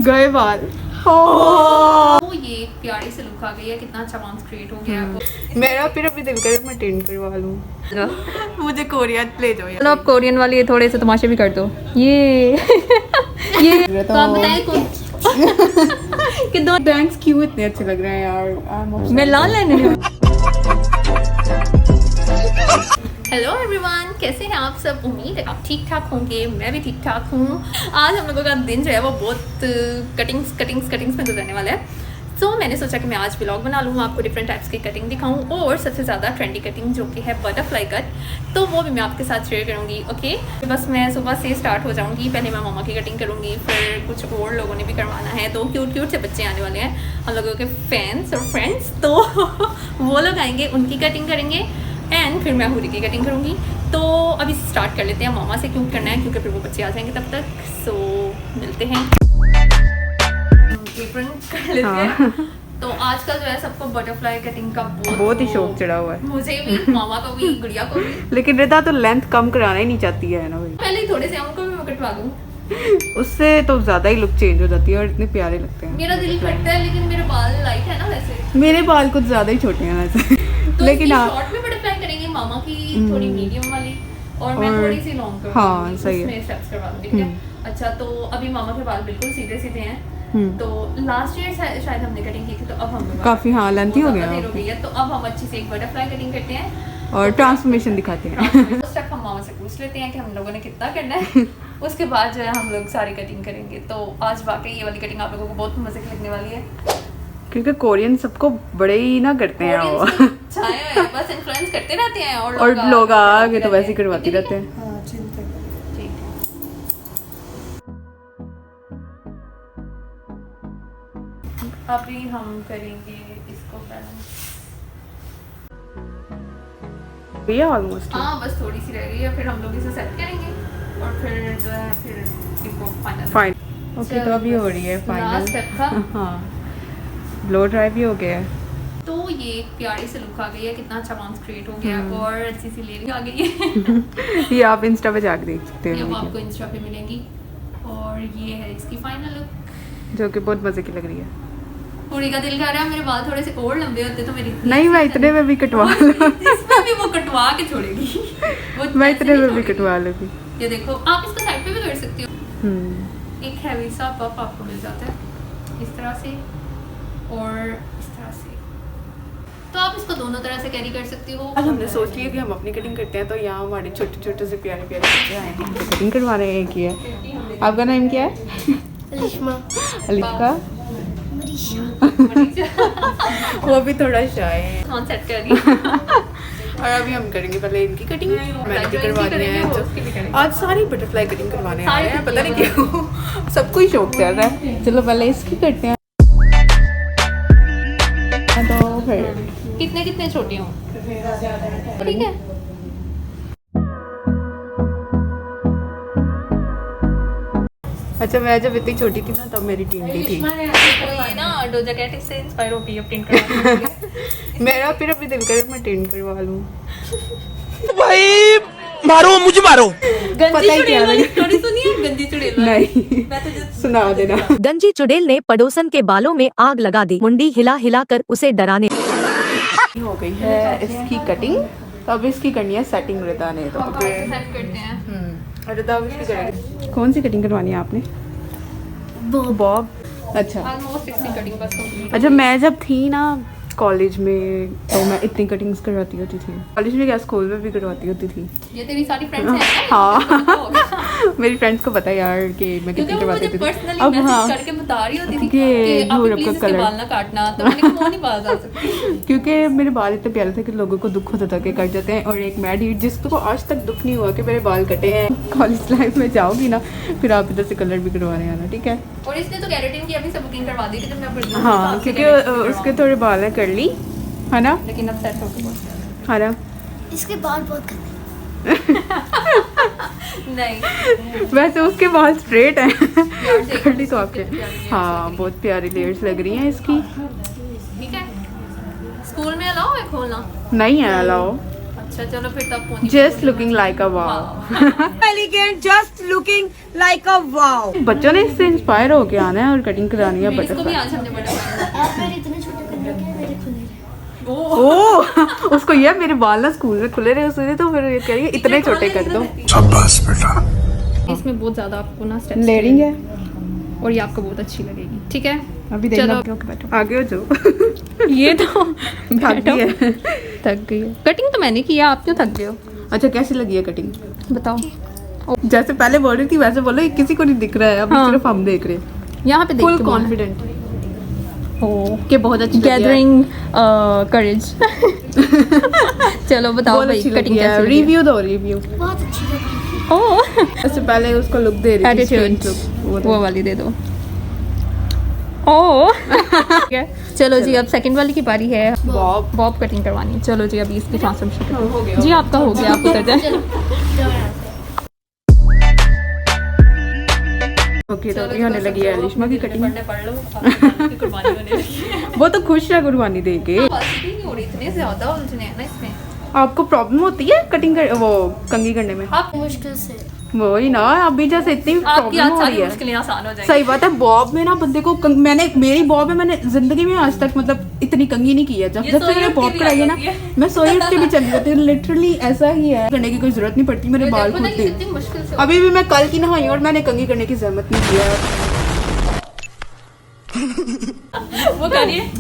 गए बाल। तो ये प्यारी से लुक आ गई है, कितना अच्छा बाउंस क्रिएट हो गया है। मेरा फिर अभी दिल करे मैं टेंट करवा लूँ। मुझे कोरियन ले जाओ। चलो अब कोरियन वाली ये थोड़े से तमाशे भी कर दो। ये तो आप बताएं कुछ कि दो बैंक्स क्यों इतने अच्छे लग रहे हैं यार। मैं लाल लेने। हेलो एवरीवन, कैसे हैं आप सब? उम्मीद है आप ठीक ठाक होंगे। मैं भी ठीक ठाक हूँ। आज हम लोगों का दिन जो है वो बहुत कटिंग्स में गुजरने वाला है। तो मैंने सोचा कि मैं आज व्लॉग बना लूँ, आपको डिफरेंट टाइप्स की कटिंग दिखाऊँ और सबसे ज़्यादा ट्रेंडी कटिंग जो कि है बटरफ्लाई कट, तो वो भी मैं आपके साथ शेयर करूँगी। ओके, बस मैं सुबह से स्टार्ट हो जाऊँगी। पहले मैं मामा की कटिंग करूँगी, फिर कुछ और लोगों ने भी करवाना है। तो क्यूट से बच्चे आने वाले हैं हम लोगों के फैंस और फ्रेंड्स, तो वो लोग आएंगे, उनकी कटिंग करेंगे एंड फिर मैं हुरी की कटिंग करूँगी। तो अभी स्टार्ट कर लेते हैं। मामा से क्यों करना है, क्योंकि फिर वो बच्चे आ जाएंगे तब तक। सो मिलते हैं, एप्रन कर लेते हैं। तो आजकल जो है सबको बटरफ्लाई कटिंग का बहुत ही शौक चढ़ा हुआ है। मुझे भी, मामा को भी, गुड़िया को भी। लेकिन रिदा तो लेंथ कम कराना ही नहीं चाहती है ना भाई। पहले ही थोड़े से हमको भी मैं कटवा दूँ, उससे तो ज्यादा ही लुक चेंज हो जाती है और इतने प्यारे लगते हैं। मेरा दिल करता है, लेकिन मेरे बाल लाइट है ना वैसे। मेरे बाल कुछ ज्यादा ही छोटे हैं वैसे। तो लेकिन शॉर्ट में बटरफ्लाई करेंगे, मामा की थोड़ी मीडियम वाली और मैं थोड़ी सी लॉन्ग करूँगी। हाँ सही है, उसमें स्टेप्स करवा दूँगी। ठीक है। अच्छा, तो अभी मामा के बाल बिल्कुल सीधे सीधे हैं। तो लास्ट ईयर शायद हमने कटिंग की थी, तो अब हम काफी हाँ लेंथी हो गया है। तो अब हम अच्छी से एक बटरफ्लाई कटिंग करते हैं और ट्रांसफॉर्मेशन दिखाते हैं। स्टेप हम मामा से पूछ लेते हैं कि हम लोगों ने कितना करना है। उसके बाद जो है हम लोग सारी कटिंग करेंगे। तो आज वाकई ये वाली कटिंग आप लोगों को बहुत मजे की लगने वाली है, क्योंकि कोरियन सबको बड़े ही ना करते हैं वो। छाए हुए हैं, बस इन्फ्लुएंस करते रहते हैं और लोग आगे तो वैसे ही करवाते रहते हैं। अभी हम करेंगे इसको बैलेंस। ये ऑलमोस्ट हाँ, बस थोड़ी सी रह गई है, फिर हम लोग इसे सेट करेंगे और फिर जो है फिर इसको फाइनल। ओके, तो अभी हो रही है फाइनल लास्ट स्टेप था। हाँ, ब्लो ड्राई भी हो गया है। तो ये एक प्यारी से लुक आ गई है, कितना अच्छा बाउंस क्रिएट हो गया और अच्छी सी लेयरिंग आ गई है। ये आप इंस्टा पे जाकर देख सकते ये हो, आपको इंस्टा पे मिलेंगी। और ये है इसकी फाइनल लुक, जो कि बहुत मजे की लग रही है। पूरी का दिल कर रहा है मेरे बाल थोड़े से और लंबे होते तो मेरी नहीं, मैं इतने में भी कटवा इसमें भी वो कटवा के छोड़ेगी। मैं इतने में भी कटवा लूंगी। ये देखो, आप इसको साइड पे भी कर सकती हो। एक हैवी सा पफ आपको मिल जाता है इस तरह से और इस तरह से, तो आप इसको दोनों तरह से कैरी कर सकती हो। आज हमने सोच लिया कि हम अपनी कटिंग करते हैं, तो यहाँ हमारे छोटे छोटे से प्यारे प्यारे बच्चे आए हैं, कटिंग करवा रहे हैं। की है आपका नाम क्या है? अलिका। वो भी थोड़ा शाय है। कौन सेट कर रही है? और अभी हम करेंगे पहले इनकी कटिंग। मैंने भी करवानी है आज, सारी बटरफ्लाई कटिंग करवाने आ रहे हैं, पता नहीं क्यों सबको ही शौक चल रहा है। चलो पहले इसकी करते हैं। तो फिर कितने छोटी हो, ठीक है। अच्छा, मैं जब इतनी छोटी थी ना तब मेरी टिंडी थी। ये ना डोजा कैट से इंस्पायर होके ये प्रिंट करवाना। मेरा फिर अभी दिल करे मैं टिंट करवा लूं। भाई मारो, मुझे मारो। गंजी चुड़ैल वाली स्टोरी सुनी है? गंजी चुड़ैल नहीं, मैं तो सुना देना। गंजी चुड़ैल ने पड़ोसन के बालों में आग लगा दी, मुंडी हिला हिला कर उसे डराने। हो गई है इसकी कटिंग, तो अब इसकी करनी है सेटिंग। रिदा ने तो सेट करते हैं। रिदा इसकी करेगी। कौन सी कटिंग करवानी है आपने? बॉब। अच्छा, ऑलमोस्ट इसकी कटिंग बस कंप्लीट। अच्छा, मैं जब थी ना कॉलेज में तो मैं इतनी कटिंग्स करवाती होती थी। कॉलेज में क्या, स्कूल में भी करवाती होती थी। ये तेरी सारी फ्रेंड्स हैं? हाँ, मेरी फ्रेंड्स को पता है यार कि मैं कितनी करवाती थी। अब हाँ करके बता रही होती थी कि आप प्लीज इसके बाल ना काटना, तो मैंने कहा नहीं बाल काट सकती, क्योंकि मेरे बाल इतने प्यारे थे कि लोगों को दुख होता था कि कट जाते हैं। और एक मैं ढीठ जिसको आज तक दुख नहीं हुआ कि मेरे बाल कटे हैं। कॉलेज लाइफ में जाओगी ना फिर आप इधर से कलर भी करवाने आना, ठीक है। और इसने तो कैरेटिन की अभी से बुकिंग करवा दी थी, तो मैं बड़ी हाँ, क्योंकि उसके थोड़े बाल है कर्ली, है ना? लेकिन अब सेट हो गया है ना? इसके बाल बहुत गंदे। नहीं, वैसे उसके बाल स्ट्रेट हैं। देखो, कर्ली तो आपके, हाँ बहुत प्यारी लेयर्स लग रही हैं इसकी। ठीक है। स्कूल में अलाउ है खोलना? नहीं है अलाउ। अच्छा चलो फिर तब pony just looking like a wow. elegant, just looking like a wow. बच्चों ने इससे इंस्पायर होके आना है और कटिंग करानी है इसको भी बटरफ्लाई। आज हमने बटरफ्लाई आप मेरे इतने छोटे कर रखे हैं, मेरे खुले रहे। ओ उसको ये मेरे बाल ना स्कूल में खुले रहे उसने तो फिर ये करिए इतने छोटे कर दो। इसमें बहुत ज्यादा आपको ना स्टेप्स लेयरिंग है और ये आपको बहुत अच्छी लगेगी। ठीक है अभी चलो। देखो आगे हो जाओ। ये तो थक गई है। थक गई है। कटिंग तो मैंने किया, आप क्यों थक गए हो अच्छा कैसी लगी है कटिंग? बताओ। जैसे पहले बोल रही थी वैसे बोलो, ये किसी को नहीं दिख रहा है, अब हाँ। सिर्फ हम देख रहे हैं। यहाँ पे फुल देखते हैं। कॉन्फिडेंट ओ कि बहुत अच्छी गैदरिंग करेज। चलो बताओ भाई कटिंग कैसी लगी? रिव्यू दो रिव्यू। बहुत अच्छी लगी। ओह उससे पहले उसको लुक दे रही थी एटीट्यूड look, वो वाली दे दो। ओह चलो जी अब सेकंड वाली की बारी है। बॉब बॉब कटिंग करवानी है। चलो जी अभी इसकी ट्रांसफॉर्मेशन हो गया जी आपका हो गया, आप उतर जाए। ओके तो अभी होने लगी है अलिश्मा की कटिंग। पढ़ लो कुर्बानी होने लगी। वो तो खुश है कुर्बानी दे के। पॉसिबल नहीं हो रही, इतने ज्यादा उलझने हैं ना इसमें। आपको प्रॉब्लम होती है कटिंग कर वो कंघी करने में? आप मुश्किल से। वही ना अभी जैसे इतनी आपकी प्रॉब्लम आज हो सारी रही है। मुश्किलें आसान हो जाएंगी। सही बात है। बॉब में ना बंदे को मैंने मेरी बॉब में मैंने जिंदगी में आज तक मतलब इतनी कंघी नहीं की है। जब ये जब से सोई मैंने उठ के बॉब भी कराई है आ ना जाती है। मैं सोई उठ के भी चली जाती हूँ। लिटरली ऐसा ही है, करने की कोई जरूरत नहीं पड़ती, मेरे बाल देखो ना खुलते कि हैं। कितनी मुश्किल से अभी भी मैं कल की नहाई और मैंने कंघी करने की जहमत नहीं किया है। वो करिए।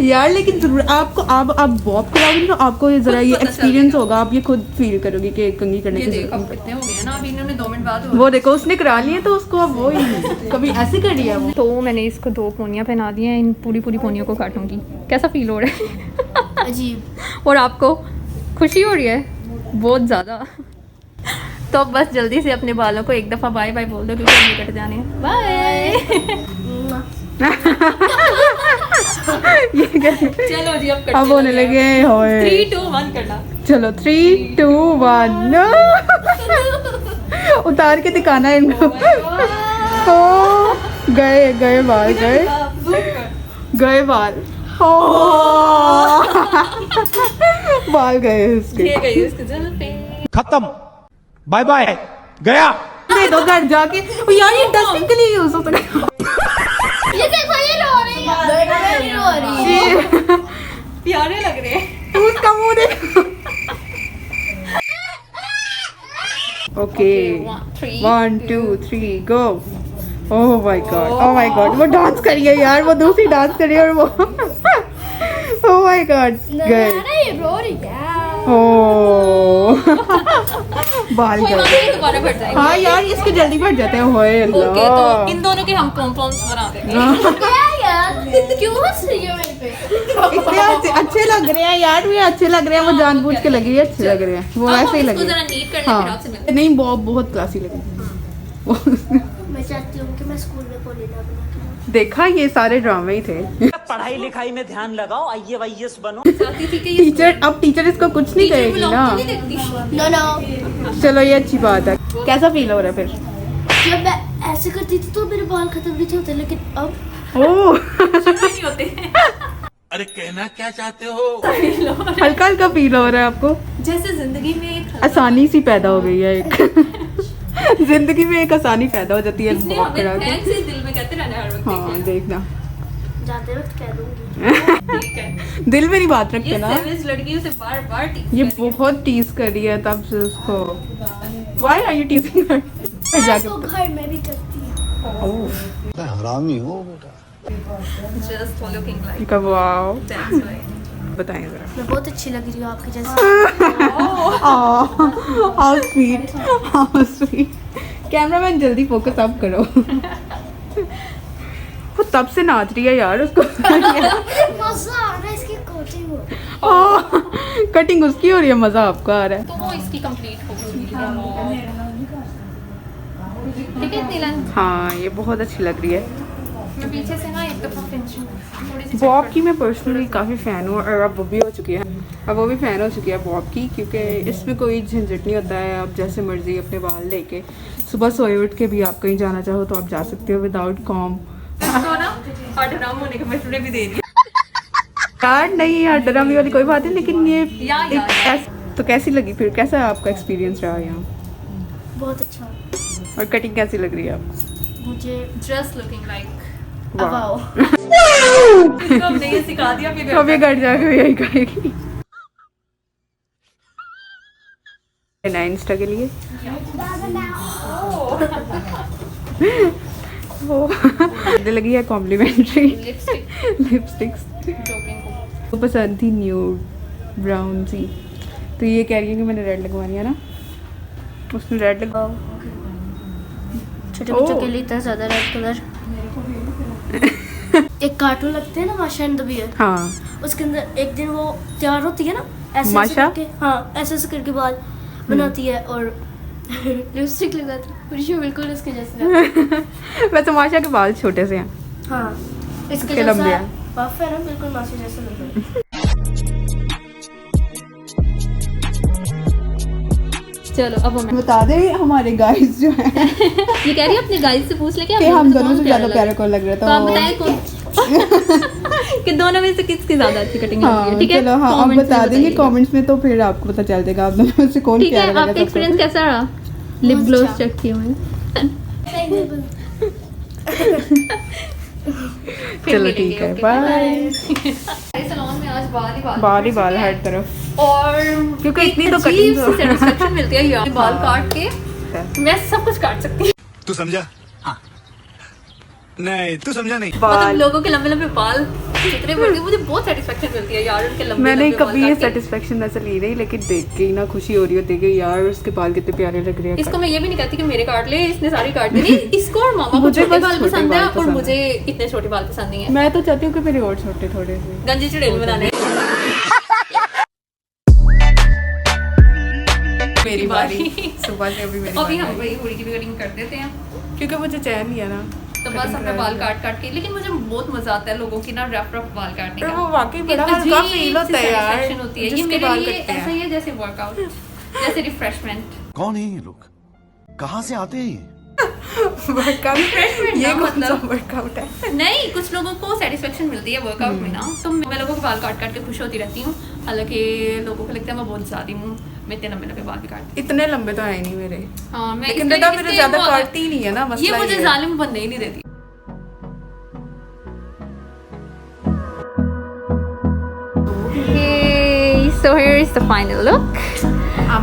यार लेकिन जरूर आपको आप बॉब कराओगे तो आपको जरा ये पता चल एक्सपीरियंस जाएगा। होगा, आप ये खुद फील करोगे कि कंघी करने ये की देखो जरूरत कितने हो गए हैं ना, अभी इन्होंने 2 मिनट बाद हो वो देखो उसने करा लिया तो उसको अब वो ही कभी ऐसे कर लिया वो। तो मैंने इसको 2 पोनियाँ पहना दी हैं। इन पूरी पोनियों को काटूंगी। कैसा फील हो रहा है? अजीब। और आपको खुशी हो रही है? बहुत ज़्यादा। तो बस जल्दी से अपने बालों को एक दफ़ा बाय बाय बोल दो क्योंकि ये कट जाने हैं। बाय। चलो जी अब होने लगे होए। 3 2 1 करना। चलो 3 2 1 उतार के दिखाना है इनको। ओ गए गए बाल गए गए बाल। ओ बाल गए उसके। खत्म बाय बाय गया। दे दो घर जाके। ओ यार ये डस्टिंग के लिए यूज होता है। ये देखो ये रो रही है। ये रो रही है। प्यारे लग रहे हैं। तू उसका मुंह देख। Okay 1 2 3 go. Oh my God वो डांस करी है यार, वो दूसरी डांस करी है और वो ओह माय गॉड गए। ये रो रही है। ओह बाल कोई गए। बात नहीं, दोबारा बढ़ जाएंगे। हाँ यार इसके जल्दी बढ़ जाते हैं। होए ओके तो अल्लाह। इन दोनों के हम पॉम्स बना देंगे। क्या यार क्यों हंस रही हो मेरे पे? इतने अच्छे लग रहे हैं यार, ये अच्छे लग रहे हैं। वो जानबूझ के लगे हैं, अच्छे लग रहे हैं। वो अब हम वैसे ही इसको लगे। जरा नीट करने फिर आपसे मिलते नहीं बॉब बहुत क्लासी लगे। मैं चाहती हूँ कि मैं स्कूल में कोलिना बना के देखा ये सारे ड्रामे ही थे। पढ़ाई लिखाई में ध्यान लगाओ, IAS बनो। हैं। चाहती थी कि ये टीचर अब टीचर इसको कुछ नहीं टीचर कहेगी ब्लॉग ना। नहीं देखती। No no. चलो ये अच्छी बात है। कैसा फील हो रहा है फिर? जब मैं ऐसे करती थी तो मेरे बाल खत्म नहीं थे होते, लेकिन अब ओह नहीं होते। अरे कहना क्या चाहते हो? हल्का हल्का फील हो रहा है आपको? जैसे जिंदगी में एक आसानी सी पैदा हो गई है एक। जिंदगी में एक आसानी पैदा हो जाती है इसलिए बॉब करा हमें के। थैंक्स इस दिल में कहते रहना हर वक्त। हाँ देखना जाते वक्त कह दूंगी। ठीक है। दिल में नहीं बात रखते ये ना। सेविज लड़की उसे बार बार टीज ये बहुत टीज कर रही है तब से उसको। Why are you teasing her? फिर मैं जाके तो घर में भी करती हूँ। हरामी हो बेटा। जस्ट लुकिंग लाइक कब वाओ दैट्स व्हाई। बताएं जरा। मैं बहुत अच्छी लग रही हूँ आपकी जैसे। How sweet. कैमरामैन जल्दी फोकस अप करो। वो तब से नाच रही है यार उसको। मजा आ रहा है इसकी कोटिंग हो। कटिंग उसकी हो रही है, मजा आपको आ रहा है। तो वो इसकी कंप्लीट हो गई है। ठीक है इतनी लेंथ। हाँ ये बहुत अच्छी लग रही है। मैं पीछे से ना एक दफा फिनिशिंग थोड़ी सी बॉब की मैं पर्सनली काफ़ी फ़ैन हूँ और अब वो भी हो चुकी है। अब वो भी फ़ैन हो चुकी है बॉब की, क्योंकि इसमें कोई झंझट नहीं होता है। आप जैसे मर्जी अपने बाल लेके सुबह सोए उठ के भी आप कहीं जाना चाहो तो आप जा सकते हो विदाउट कॉम। तो ना आराम होने का मशवरे भी दे दिया। यार नहीं यार डरामी वाली कोई बात नहीं, लेकिन ये यार, एक यार। तो कैसी लगी फिर, कैसा आपका एक्सपीरियंस रहा यहाँ, बहुत अच्छा। और कटिंग कैसी लग रही है आपको? मुझे जस्ट लुकिंग लाइक वाओ। हमने ये सिखा दिया फिर कभी घर जाके यही कहेगी ना इंस्टा के लिए। वो लगी है कॉम्प्लीमेंट्री लिपस्टिक्स, वो पसंद थी न्यूड ब्राउन सी, तो ये कह रही है कि मैंने रेड लगवानी है ना, उसने रेड लगवा। छोटे बच्चों के लिए इतना ज्यादा रेड कलर। एक कार्टून लगते हैं ना माशा एंड द बियर, हाँ उसके अंदर एक दिन वो तैयार होती है ना ऐसे माशा? करके, हाँ ऐसे करके बाल बनाती है और लिपस्टिक लगाती है, पूरी बिल्कुल उसके जैसे लगती है। वैसे माशा के बाल छोटे से हैं, हाँ इसके इसके जैसा लंबे हैं। पफ है ना, बिल्कुल माशा जैसा लग रहा है। चलो अब हमें बता दे हमारे गाइस जो हैं ये कह रही है अपने गाइस से पूछ ले कि हम दोनों से ज्यादा प्यारा कौन लग रहा तो आप था। बताएं कौन कि दोनों में से किसकी ज्यादा अच्छी कटिंग लग रही हाँ है, ठीक है? चलो, हाँ आप Comments में बता देंगे बताइएगा। कमेंट्स में, तो फिर आपको पता चल जाएगा आप दोनों में से कौन ठीक है, प्यारा आपका लगा एक्सपीरियंस सबको। कैसा रहा? लिप ग्लोस अच्छा। चेक किया मैंने। चलो ठीक है, बाय। सैलून में आज बाल ही बाल हर तरफ, और क्योंकि इतनी तो अजीब कटिंग सी सेटिस्फेक्शन मिलती है यार, बाल काट के मैं सब कुछ काट सकती हूँ। तू समझा? हाँ। नहीं तू समझा नहीं। मतलब लोगों के लंबे लंबे बाल जितने बड़े, मुझे बहुत सेटिस्फेक्शन मिलती है यार उनके लंबे मैंने लंबे बाल कभी ये काट के। सेटिस्फेक्शन वैसे ली नहीं, लेकिन देख के ही ना खुशी हो रही होती है कि यार उसके बाल कितने प्यारे लग रहे हैं। इसको मैं ये भी नहीं कहती कि मेरे काट ले, इसने सारी काट दी। नहीं, इसको और मामा को मुझे छोटे बस बाल छोटे पसंद है बाल और पसंद मुझे इतने छोटे बाल पसंद नहीं है। मैं तो चाहती हूँ कि मेरे और छोटे थोड़े से गंजी चुड़ैल बनाने मेरी बारी सुबह से अभी मेरी अभी बारी हम आई। वही हुडी की भी कटिंग कर देते हैं, क्योंकि मुझे चैन नहीं है ना, तो बस अपने बाल काट काट के। लेकिन मुझे बहुत मजा आता है लोगों की ना रफ रफ बाल काटने पर का, वो वाकई बड़ा एक हल्का अजीब फील होता है सी यार, satisfaction होती है। ये जिसके मेरे बाल लिए कटते हैं। ऐसा ही है जैसे वर्कआउट, जैसे रिफ्रेशमेंट। कौन है ये लोग? कहाँ से आते हैं ये? वर्कआउट, Refreshment ये ना, कौन सा मतलब वर्कआउट है? नहीं, कुछ लोगों को सेटिस्फेक्शन मिलती है वर्कआउट में ना, तो मैं लोगों के बाल काट काट के खुश होती रहती हूँ। हालांकि लोगों को लगता है मैं बहुत ज्यादा हूँ, मैं इतने लंबे लंबे बाल भी काटती इतने लंबे तो है नहीं मेरे, हूँ। हाँ, मैं लेकिन इसलिए- दादा मेरे इसलिए ज्यादा वो- काटती ही नहीं है ना, ये मसला मुझे ये है। जालिम बनने ही नहीं देती। Okay, so here is the final look.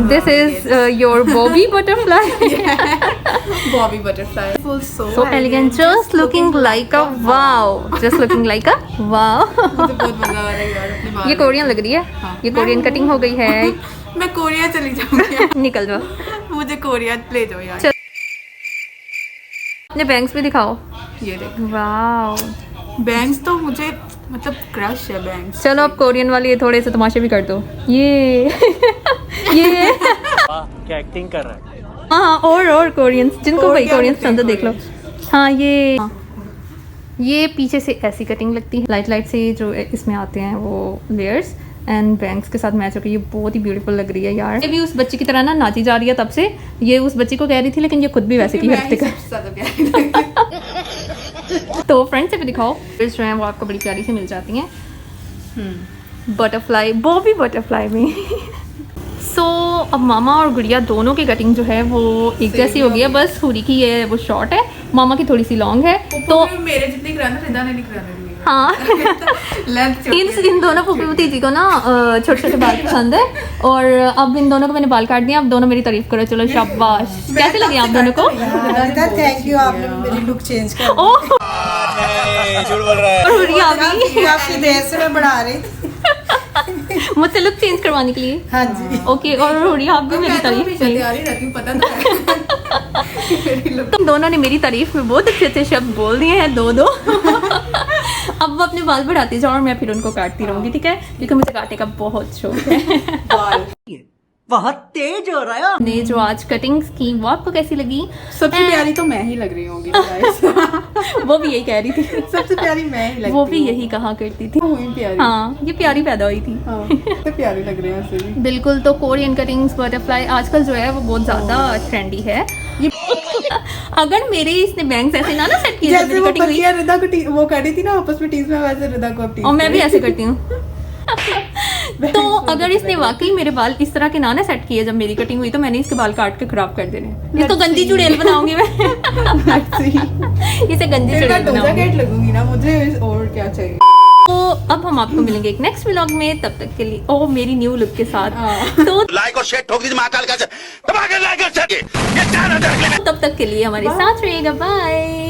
This is your Bobby butterfly. Bobby butterfly, full So elegant, just looking like a wow. Just looking like a wow. मुझे बहुत मजा आ रहा है यार अपने बाल। ये कोरियन लग रही है, ये कोरियन कटिंग हो गई है। मैं कोरिया चली जाऊंगी निकल जाओ। मुझे कोरिया ले जाओ यार। अपने बैंग्स भी दिखाओ। ये देख, वाओ, बैंग्स तो मुझे मतलब क्रश है बैंग्स। चलो अब कोरियन वाले ये थोड़े से तमाशे भी कर दो। ये ये वाह क्या एक्टिंग कर रहा है। हाँ, और कोरियंस जिनको और भाई क्या कोरियंस लगते हैं पसंद है देख लो। हाँ, ये पीछे से ऐसी कटिंग लगती है, लाइट लाइट से जो इसमें आते हैं वो लेयर्स एंड बैंग्स के साथ मैच होकर ये बहुत ही ब्यूटीफुल लग रही है यार। ये भी उस बच्ची की तरह ना नाची जा रही है तब से, ये उस बच्ची को कह रही थी लेकिन ये खुद भी वैसे की हरकतें कर। तो फ्रेंड से भी दिखाओ, जो है वो आपको बड़ी प्यारी से मिल जाती हैं बटरफ्लाई, बॉबी बटरफ्लाई में। सो अब मामा और गुड़िया दोनों की कटिंग जो है वो एक जैसी हो गई है, बस हुडी की ये वो शॉर्ट है, मामा की थोड़ी सी लॉन्ग है। तो मेरे जितनी कराना रिदा ने नहीं कराना हाँ लेंथ इन दोनों फूफी भतीजी को ना छोटे छोटे बाल पसंद है, और अब इन दोनों को मैंने बाल काट दिया। अब दोनों मेरी तारीफ करो, चलो शाबाश। कैसे लगे आप दोनों को? थैंक यू, आपने मेरी लुक चेंज कर दी। ओह, झूठ बोल रहा है। और हुडिया भी आपकी देर से मैं बढ़ा रही थी। मुझसे लुक चेंज करवाने के लिए। हाँ जी, ओके, और हुडिया आप भी मेरी तारीफ की। तैयारी रहती हूँ, पता तो है। तुम दोनों ने मेरी तारीफ में बहुत अच्छे अच्छे शब्द बोल दिए हैं, दो अब वो अपने बाल बढ़ाती जाओ और मैं फिर उनको काटती रहूंगी, ठीक है? क्योंकि मुझे काटने का बहुत शौक है। बहुत तेज हो रहा है। ने जो आज कटिंग्स की वो आपको कैसी लगी? सबसे प्यारी तो मैं ही लग रही होंगी guys। वो भी यही कह रही थी, सबसे प्यारी मैं ही लगती वो भी हूँ। यही कहा करती थी। हुई प्यारी। हाँ, ये प्यारी पैदा हुई थी। हाँ, तो प्यारी लग रही है वैसे भी। बिल्कुल। तो कोरियन कटिंग्स बटरफ्लाई आजकल जो है वो बहुत ज्यादा ट्रेंडी है। ये अगर मेरे इसने बैंग्स ऐसे ना सेट किए जैसे वो कटिंग हुई, बच्चियां रिदा को वो कर रही थी ना आपस में टीज में, वैसे रिदा को अब और मैं भी ऐसे करती हूँ। तो अगर इसने वाकई मेरे बाल इस तरह के ना सेट किए जब मेरी कटिंग हुई तो मैंने इसके बाल काट के खराब कर देने। ये तो गंदी चुड़ैल बनाऊंगी मैं। इसे गंदी चुड़ैल बनाऊंगी। लगूंगी ना मुझे, और क्या चाहिए। तो अब हम आपको मिलेंगे एक नेक्स्ट व्लॉग में, तब तक के लिए ओह मेरी न्यू लुक के साथ। तो लाइक और शेयर ठोक दीजिए महाकाल का, दबा के लाइक और शेयर, ये 4000 तब तक के लिए हमारे साथ रहिएगा। बाय।